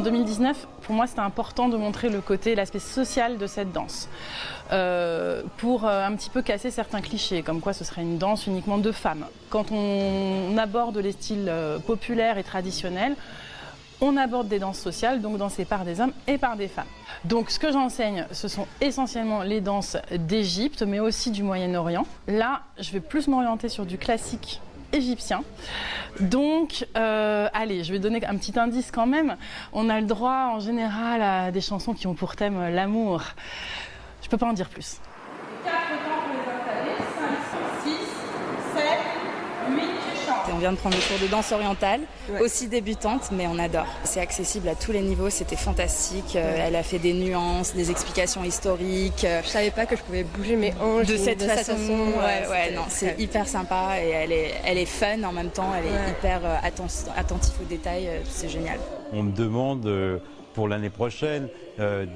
En 2019, pour moi, c'était important de montrer le côté, l'aspect social de cette danse. Pour un petit peu casser certains clichés, comme quoi ce serait une danse uniquement de femmes. Quand on aborde les styles populaires et traditionnels, on aborde des danses sociales, donc dansées par des hommes et par des femmes. Donc ce que j'enseigne, ce sont essentiellement les danses d'Égypte, mais aussi du Moyen-Orient. Là, je vais plus m'orienter sur du classique égyptien. Donc, allez, je vais donner un petit indice quand même. On a le droit en général à des chansons qui ont pour thème l'amour. Je peux pas en dire plus. 4 temps pour les installer, 5, 6, 7, 8, tu chantes. On vient de prendre le cours de danse orientale, aussi débutante, mais on adore. C'est accessible à tous les niveaux, c'était fantastique. Elle a fait des nuances, des explications historiques. Je savais pas que je pouvais bouger mes hanches de cette façon. Non, c'est hyper sympa et elle est fun en même temps, elle est hyper attentive aux détails, c'est génial. On me demande pour l'année prochaine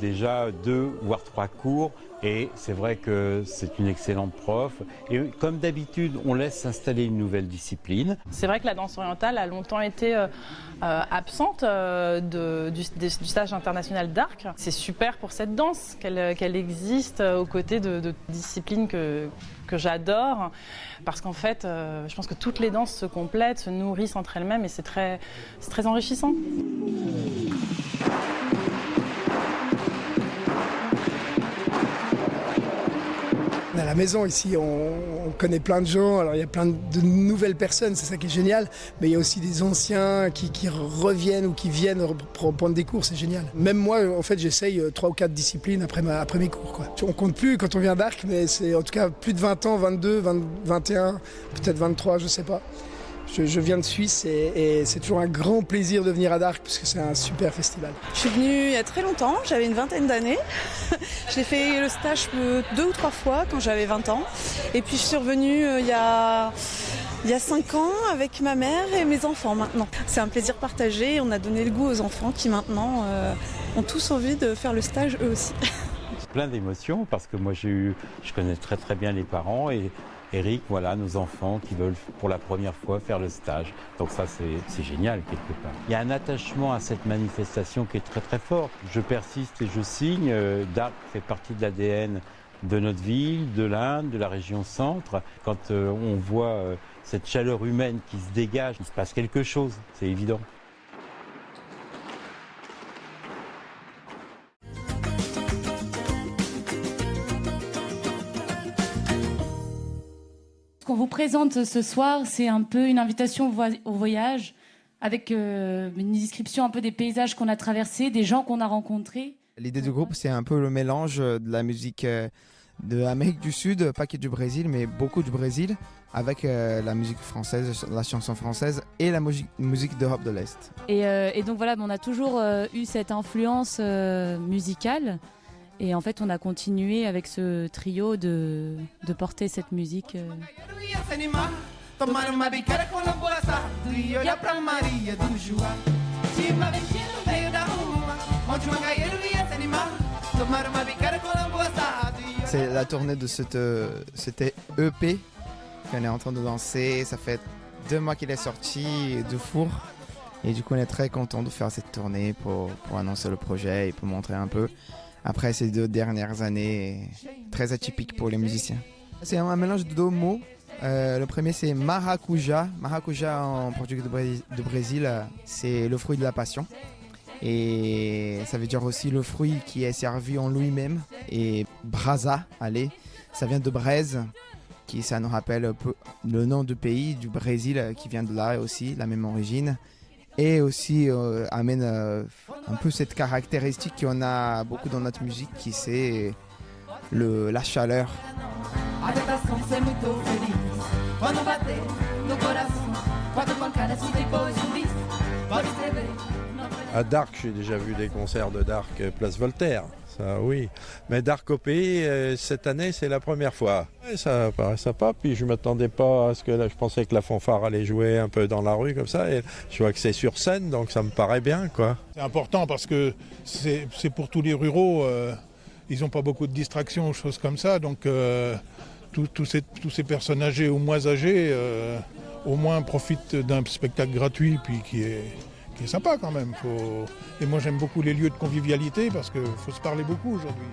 déjà 2 voire 3 cours. Et c'est vrai que c'est une excellente prof. Et comme d'habitude, on laisse s'installer une nouvelle discipline. C'est vrai que la danse orientale a longtemps été absente du stage international d'arc. C'est super pour cette danse qu'elle existe aux côtés de disciplines que j'adore. Parce qu'en fait, je pense que toutes les danses se complètent, se nourrissent entre elles-mêmes et c'est très enrichissant. À la maison ici, on connaît plein de gens, alors il y a plein de nouvelles personnes, c'est ça qui est génial, mais il y a aussi des anciens qui reviennent ou qui viennent prendre des cours, c'est génial. Même moi, en fait, j'essaye 3 ou 4 disciplines après mes cours, quoi. On compte plus quand on vient d'Arc, mais c'est en tout cas plus de 20 ans, 22, 21, peut-être 23, je sais pas. Je viens de Suisse et c'est toujours un grand plaisir de venir à Dark parce que c'est un super festival. Je suis venue il y a très longtemps, j'avais une vingtaine d'années. J'ai fait le stage 2 ou 3 fois quand j'avais 20 ans. Et puis je suis revenue il y a 5 ans avec ma mère et mes enfants maintenant. C'est un plaisir partagé, on a donné le goût aux enfants qui maintenant ont tous envie de faire le stage eux aussi. Plein d'émotions parce que moi je connais très très bien les parents et Eric, voilà, nos enfants qui veulent pour la première fois faire le stage. Donc ça, c'est génial quelque part. Il y a un attachement à cette manifestation qui est très très fort. Je persiste et je signe. Dark fait partie de l'ADN de notre ville, de l'Inde, de la région centre. Quand on voit cette chaleur humaine qui se dégage, il se passe quelque chose, c'est évident. Ce qu'on vous présente ce soir, c'est un peu une invitation au voyage, avec une description un peu des paysages qu'on a traversés, des gens qu'on a rencontrés. L'idée du groupe, c'est un peu le mélange de la musique de l'Amérique du Sud, pas que du Brésil, mais beaucoup du Brésil, avec la musique française, la chanson française et la musique d'Europe de l'Est. Et donc voilà, on a toujours eu cette influence musicale. Et en fait, on a continué avec ce trio de porter cette musique. C'est la tournée de cette EP qu'on est en train de lancer. Ça fait 2 mois qu'il est sorti du four. Et du coup, on est très content de faire cette tournée pour annoncer le projet et pour montrer un peu. Après ces 2 dernières années, très atypiques pour les musiciens. C'est un mélange de 2 mots. Le premier, c'est maracuja. Maracuja, en portugais de Brésil, c'est le fruit de la passion. Et ça veut dire aussi le fruit qui est servi en lui-même. Et brasa, allez, ça vient de braise, ça nous rappelle un peu le nom du pays, du Brésil, qui vient de là aussi, la même origine. Et aussi amène un peu cette caractéristique qu'on a beaucoup dans notre musique, qui c'est la chaleur. À Dark, j'ai déjà vu des concerts de Dark Place Voltaire, ça oui. Mais Dark au pays, cette année, c'est la première fois. Et ça paraît sympa, puis je ne m'attendais pas à ce que là, je pensais que la fanfare allait jouer un peu dans la rue comme ça, et je vois que c'est sur scène, donc ça me paraît bien, quoi. C'est important parce que c'est pour tous les ruraux, ils n'ont pas beaucoup de distractions, choses comme ça, donc tous ces personnes âgées ou moins âgées, au moins profitent d'un spectacle gratuit, puis qui qui est sympa quand même. Et moi j'aime beaucoup les lieux de convivialité parce qu'il faut se parler beaucoup aujourd'hui.